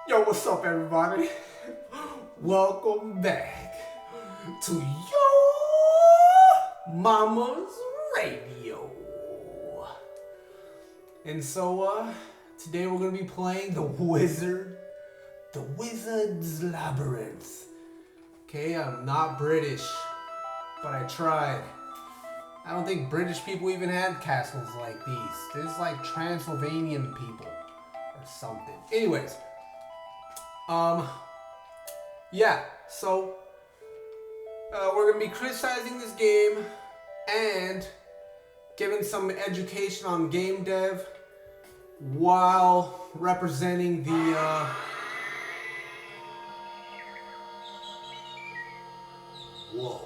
Yo, what's up, everybody? Welcome back to your mama's radio. And so, today we're gonna be playing the Wizard's Labyrinth. Okay, I'm not British, but I tried. I don't think British people even had castles like these. This is like Transylvanian people or something. Anyways. Yeah, so, we're gonna be criticizing this game and giving some education on game dev while representing the, Whoa.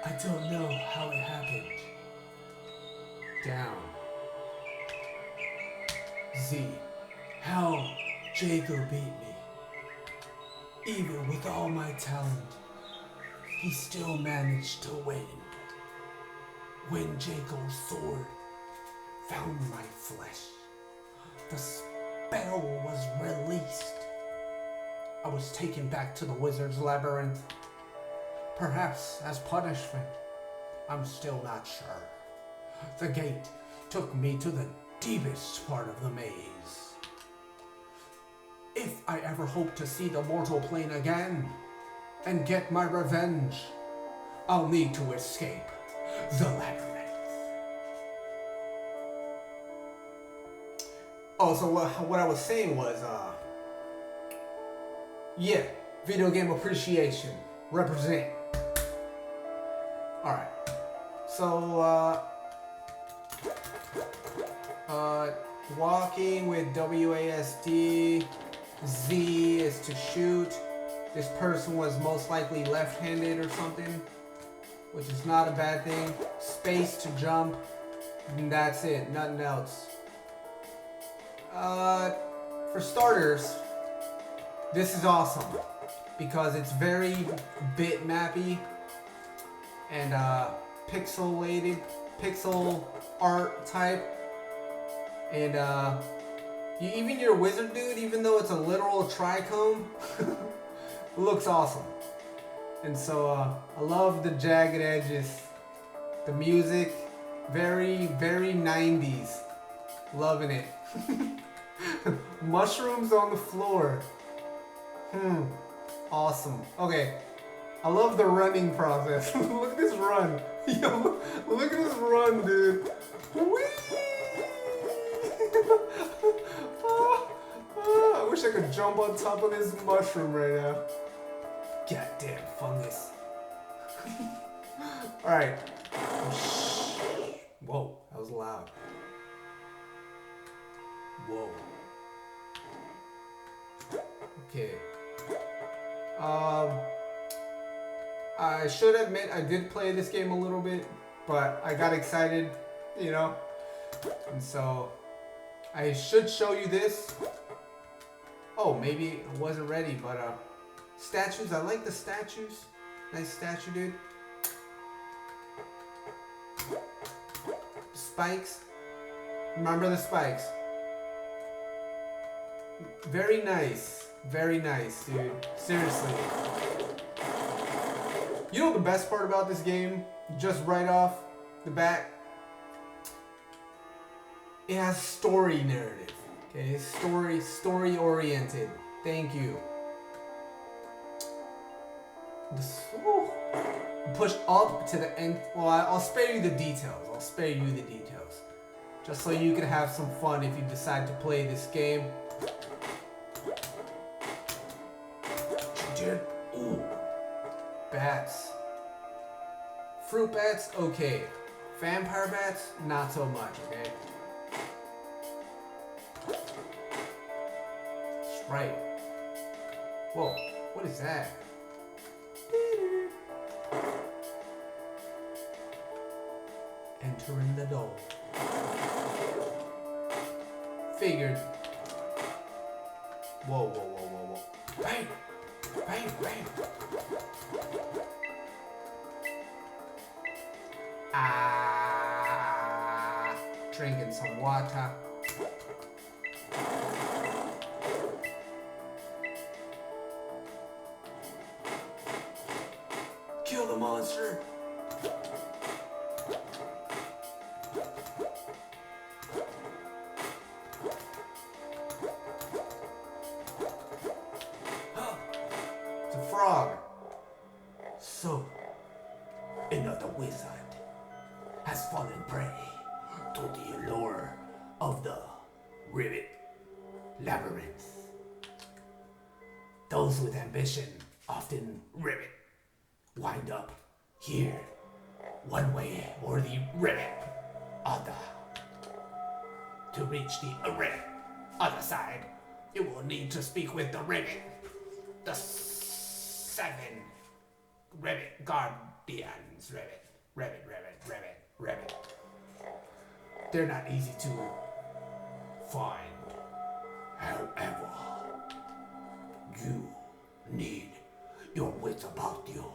I don't know how it happened. Down. Z. How Jacob beat me. Even with all my talent, he still managed to win. When Jacob's sword found my flesh, the spell was released. I was taken back to the Wizard's Labyrinth. Perhaps as punishment, I'm still not sure. The gate took me to the deepest part of the maze. If I ever hope to see the mortal plane again and get my revenge, I'll need to escape the labyrinth. Also, what I was saying was, yeah, video game appreciation, represent. Alright, so, walking with WASD. Z is to shoot. This person was most likely left-handed or something, which is not a bad thing. Space to jump, and that's it, nothing else. For starters, this is awesome because it's very bitmappy and pixelated, pixel art type, and even your wizard dude, even though it's a literal trichome, looks awesome. And so I love the jagged edges, the music, very, very 90s. Loving it. Mushrooms on the floor. Awesome. Okay. I love the running process. Look at this run. Yo, look at this run, dude. Whee! I wish I could jump on top of this mushroom right now. Goddamn fungus. Alright. Whoa, that was loud. Whoa. Okay. I should admit I did play this game a little bit, but I got excited, you know? And so I should show you this. Oh, maybe I wasn't ready, but statues. I like the statues. Nice statue, dude. Spikes. Remember the spikes. Very nice. Very nice, dude. Seriously. You know the best part about this game? Just right off the bat? It has story narrative. Okay, story oriented. Thank you. Push up to the end. Well, I'll spare you the details. Just so you can have some fun if you decide to play this game. Dude, ooh. Bats. Fruit bats, okay. Vampire bats, not so much, okay? Right. Whoa, what is that? Entering the door. Figured. Whoa. Bang! Bang! Drinking some water. monster. Huh. It's a frog. So, another wizard has fallen prey to the allure of the rivet labyrinth. Those with ambition, often rivet, wind up here, one way or the rivet other. To reach the rivet other side, you will need to speak with the rivet, the 7 rivet guardians. Rivet. They're not easy to find. However, you need your wits about you.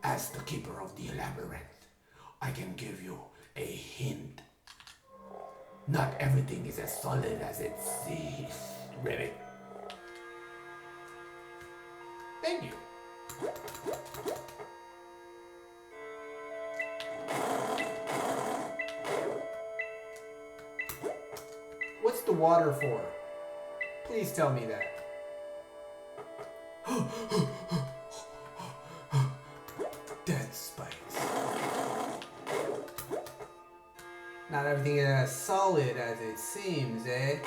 As the keeper of the labyrinth, I can give you a hint. Not everything is as solid as it seems, Rivet. Thank you. What's the water for? Please tell me that. Death spikes. Not everything is as solid as it seems, eh?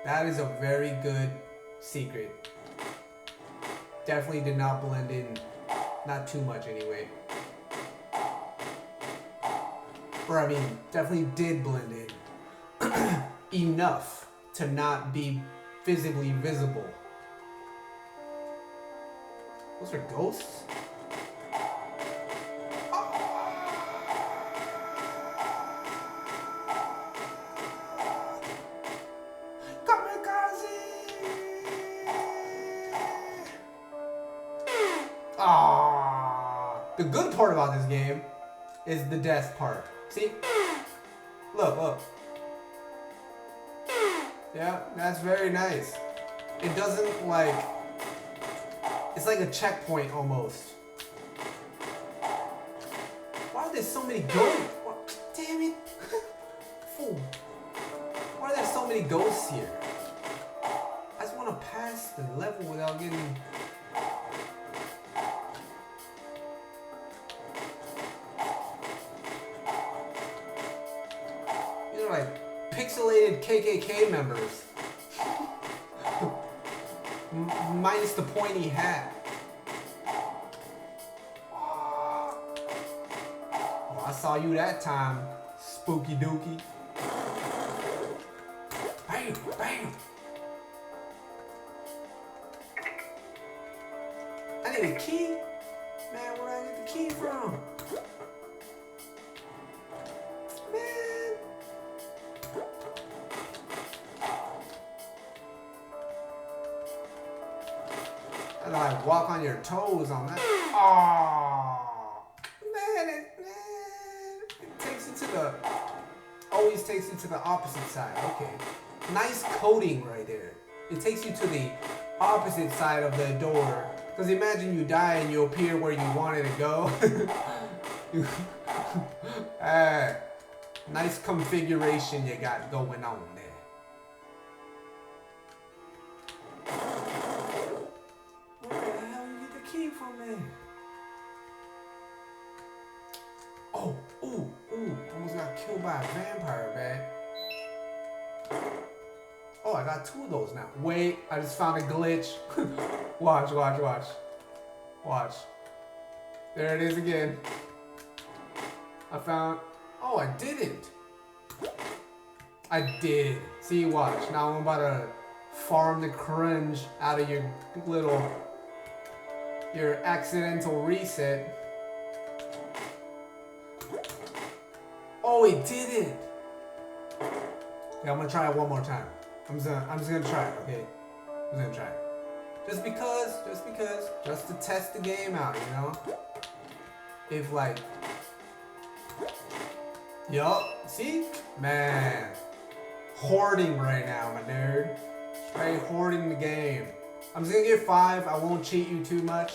That is a very good secret. Definitely did not blend in. Not too much anyway. Or I mean, definitely did blend in. Enough to not be visibly visible. Those are ghosts? The good part about this game is the death part. See? Look. Yeah, that's very nice. It doesn't like... It's like a checkpoint almost. Why are there so many ghosts? Damn it. Fool. Why are there so many ghosts here? I just want to pass the level without getting... These are like pixelated KKK members. Minus the pointy hat. Oh, I saw you that time, spooky dookie. Bam, bam. I need a key. Man, where did I get the key from? Man. I like walk on your toes on that. Oh, man, it takes you to the, always takes you to the opposite side. Okay, nice coding right there. It takes you to the opposite side of the door. Because imagine you die and you appear where you wanted to go. Nice configuration you got going on there. Almost got killed by a vampire, man. Oh, I got 2 of those now. Wait, I just found a glitch. Watch. There it is again. I found... Oh, I didn't. I did. See, watch. Now I'm about to farm the cringe out of your little... Your accidental reset. Oh, it didn't. Okay, I'm gonna try it one more time. I'm just gonna try it, okay? I'm just gonna try it. Just because, just to test the game out, you know? If like... Yup, see? Man. Hoarding right now, my nerd. Straight hoarding the game. I'm just gonna give 5. I won't cheat you too much.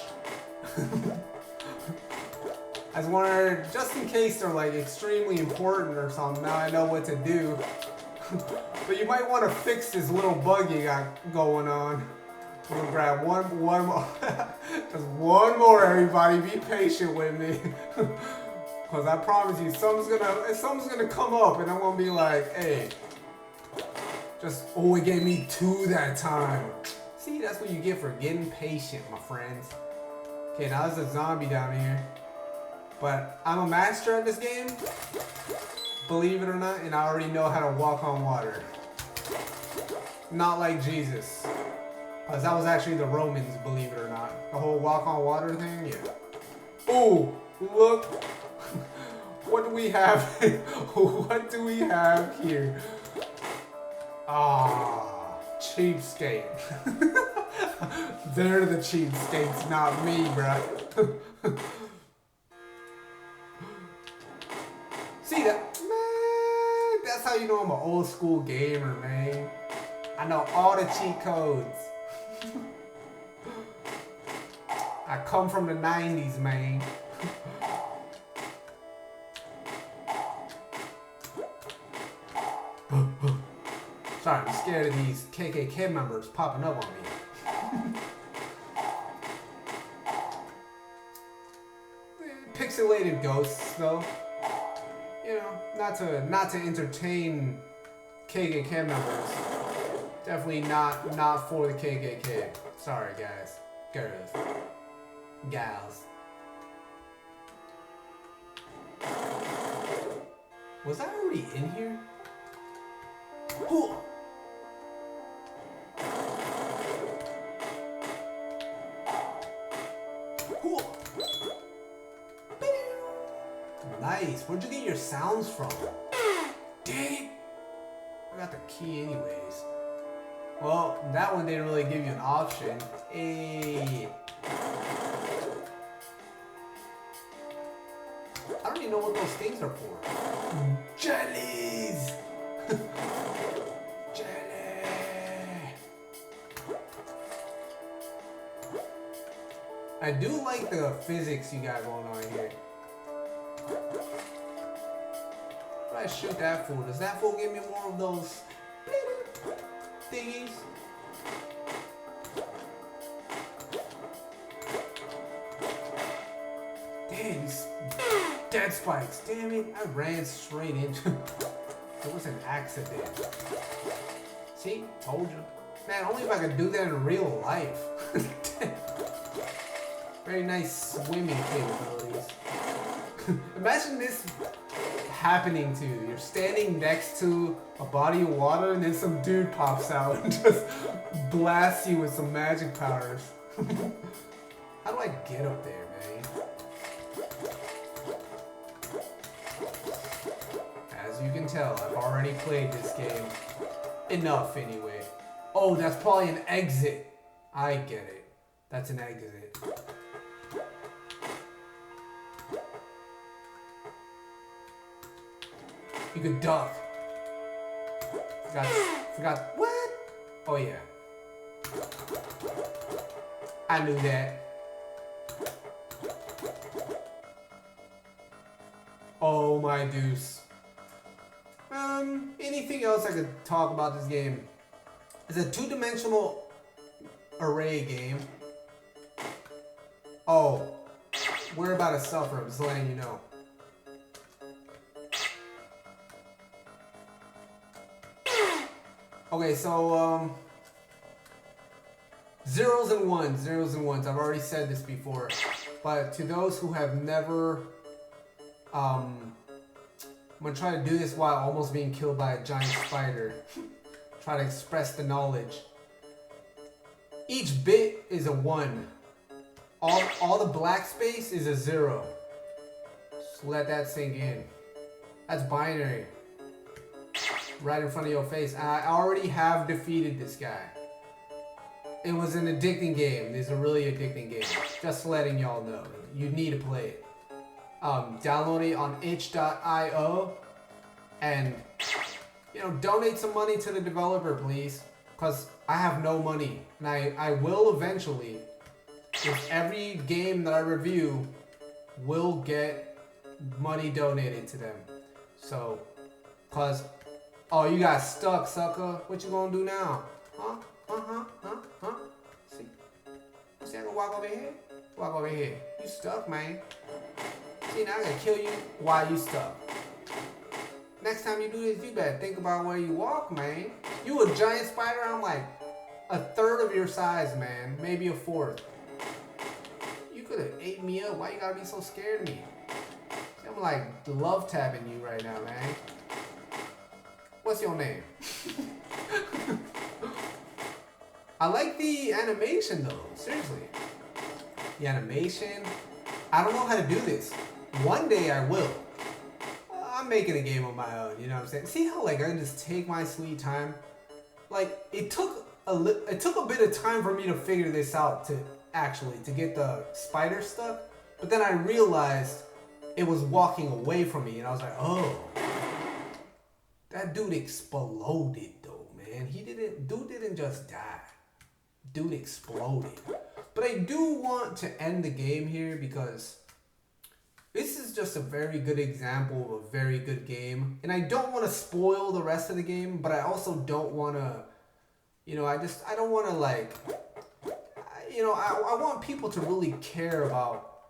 I just wanted, just in case they're like extremely important or something, now I know what to do. But you might want to fix this little bug you got going on. I'm gonna grab one more. Just one more, everybody. Be patient with me. Cause I promise you, something's gonna come up and I'm gonna be like, hey. Oh, it gave me 2 that time. See, that's what you get for getting patient, my friends. Okay, now there's a zombie down here. But I'm a master at this game, believe it or not, and I already know how to walk on water. Not like Jesus. Because that was actually the Romans, believe it or not. The whole walk on water thing, yeah. Ooh, look. What do we have? What do we have here? Ah, cheapskate. They're the cheapskates, not me, bruh. See that? Man, that's how you know I'm an old school gamer, man. I know all the cheat codes. I come from the 90s, man. Sorry, I'm scared of these KKK members popping up on me. Pixelated ghosts, though. You know, not to entertain KKK members. Definitely not for the KKK. Sorry, guys, girls, gals. Was I already in here? Ooh. Ooh. Nice. Where'd you get your sounds from? Dang. I got the key anyways. Well, that one didn't really give you an option. Hey. I don't even know what those things are for. Jellies! Jelly! I do like the physics you got going on here. What do I shoot that for? Does that fool give me more of those thingies? Damn, these dead spikes. Damn it, I ran straight into it. Was an accident. See? Told you. Man, only if I could do that in real life. Very nice swimming capabilities. Imagine this happening to you. You're standing next to a body of water and then some dude pops out and just blasts you with some magic powers. How do I get up there, man? As you can tell, I've already played this game. Enough, anyway. Oh, that's probably an exit. I get it. That's an exit. You could duck. Forgot. What? Oh, yeah. I knew that. Oh, my deuce. Anything else I could talk about this game? It's a two-dimensional array game. Oh, we're about to suffer. I'm just letting you know. Okay, so zeros and ones. I've already said this before, but to those who have never, I'm gonna try to do this while almost being killed by a giant spider. Try to express the knowledge. Each bit is a 1. All the black space is a 0. Just let that sink in. That's binary. Right in front of your face. I already have defeated this guy. It was an addicting game. It's a really addicting game. Just letting y'all know. You need to play it. Download it on itch.io and, you know, donate some money to the developer, please. because I have no money. And I will eventually, if every game that I review will get money donated to them. So, because, oh, you got stuck, sucker. What you gonna do now? Huh? Huh? See? See, I can walk over here? Walk over here. You stuck, man. See, now I gotta kill you while you stuck. Next time you do this, you better think about where you walk, man. You a giant spider, I'm like a third of your size, man. Maybe a fourth. You could have ate me up. Why you gotta be so scared of me? See, I'm like love tapping you right now, man. What's your name? I like the animation though, seriously. The animation, I don't know how to do this. One day I will. I'm making a game on my own, you know what I'm saying? See how like I can just take my sweet time? Like it took a bit of time for me to figure this out to get the spider stuck, but then I realized it was walking away from me and I was like, oh, that dude exploded though, man. Dude didn't just die. Dude exploded. But I do want to end the game here because this is just a very good example of a very good game. And I don't want to spoil the rest of the game, but I also don't want to, I don't want to like, I want people to really care about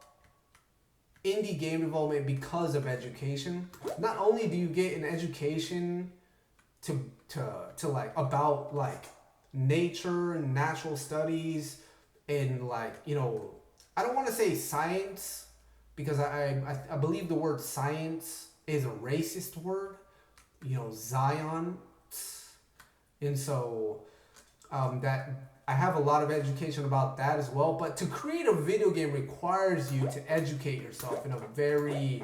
indie game development because of education. Not only do you get an education to like about like nature and natural studies and like, I don't want to say science because I believe the word science is a racist word, Zion. And so that I have a lot of education about that as well. But to create a video game requires you to educate yourself in a very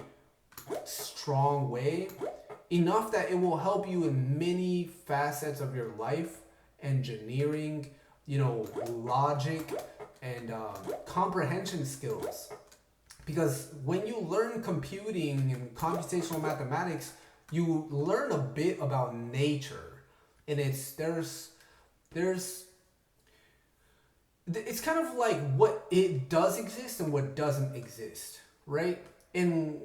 strong way, enough that it will help you in many facets of your life, engineering, logic, and comprehension skills. Because when you learn computing and computational mathematics, you learn a bit about nature, and it's kind of like what it does exist and what doesn't exist, right? In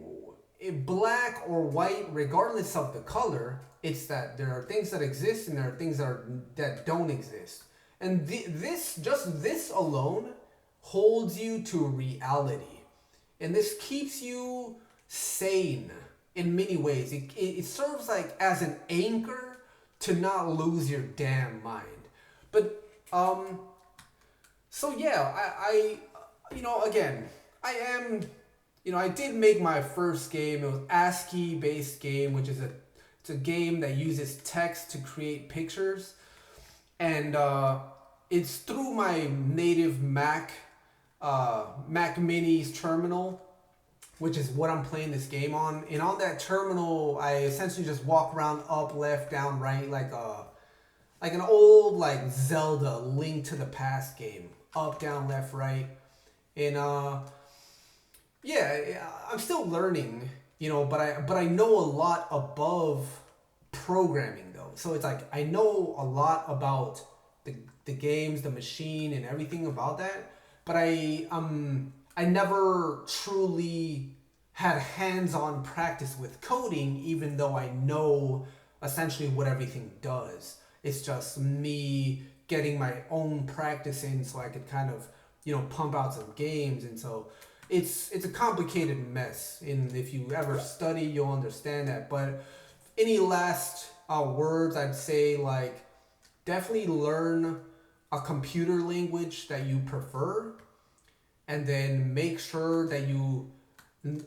black or white, regardless of the color, it's that there are things that exist and there are things that don't exist. And this alone holds you to reality. And this keeps you sane in many ways. It serves like as an anchor to not lose your damn mind. But, so yeah, I did make my first game. It was ASCII based game, which is it's a game that uses text to create pictures. And it's through my native Mac Mini's terminal, which is what I'm playing this game on. And on that terminal, I essentially just walk around up, left, down, right, like an old like Zelda Link to the Past game. Up, down, left, right. And I'm still learning, but I know a lot above programming though. So it's like I know a lot about the games, the machine, and everything about that. But I never truly had hands-on practice with coding, even though I know essentially what everything does. It's just me getting my own practice in so I could kind of, pump out some games. And so it's a complicated mess. And if you ever study, you'll understand that. But any last words, I'd say like definitely learn a computer language that you prefer, and then make sure that you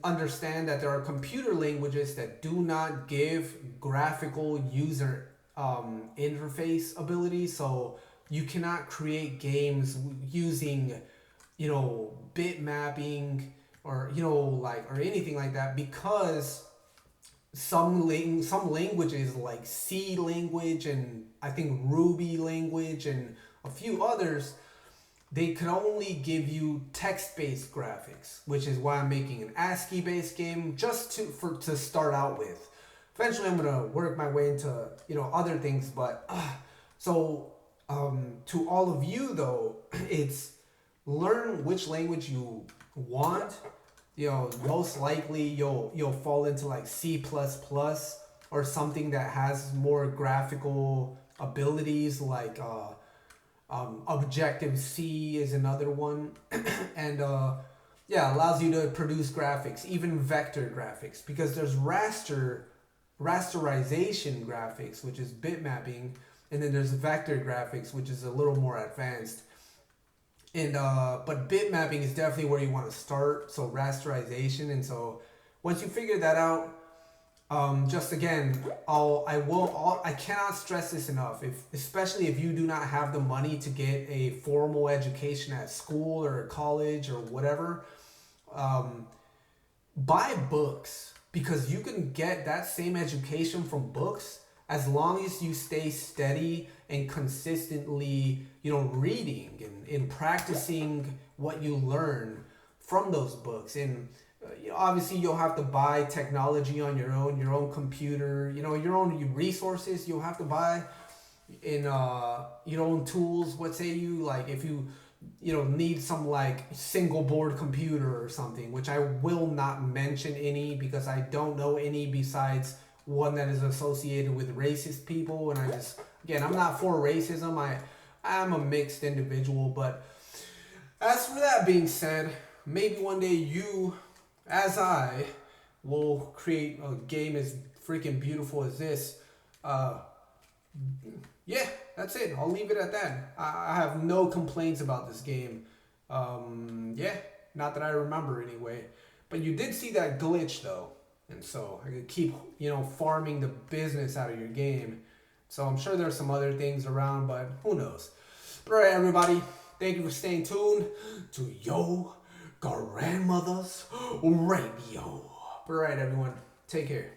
understand that there are computer languages that do not give graphical user interface ability. So you cannot create games using, bit mapping or, or anything like that, because some languages like C language and I think Ruby language and a few others, they can only give you text-based graphics, which is why I'm making an ASCII-based game just to start out with. Eventually, I'm gonna work my way into other things, but To all of you though, it's learn which language you want. You know, most likely you'll fall into like C++ or something that has more graphical abilities like Objective C is another one, and yeah, allows you to produce graphics, even vector graphics, because there's rasterization graphics, which is bitmapping, and then there's vector graphics, which is a little more advanced. And but bitmapping is definitely where you want to start. So rasterization, and so once you figure that out, just again, I cannot stress this enough. Especially if you do not have the money to get a formal education at school or college or whatever, um, buy books, because you can get that same education from books as long as you stay steady and consistently, reading and practicing what you learn from those books. And obviously you'll have to buy technology on your own computer, your own resources you'll have to buy in your own tools. What say you, like, if you need some like single board computer or something, which I will not mention any because I don't know any besides one that is associated with racist people. And I'm not for racism. I'm a mixed individual. But as for that being said, maybe one day you, as I, will create a game as freaking beautiful as this. Yeah, that's it. I'll leave it at that. I have no complaints about this game. Yeah, not that I remember anyway. But you did see that glitch though, and so I could keep farming the business out of your game. So I'm sure there's some other things around, but who knows? But alright, everybody, thank you for staying tuned to Yo Grandmother's Radio. But alright, everyone, take care.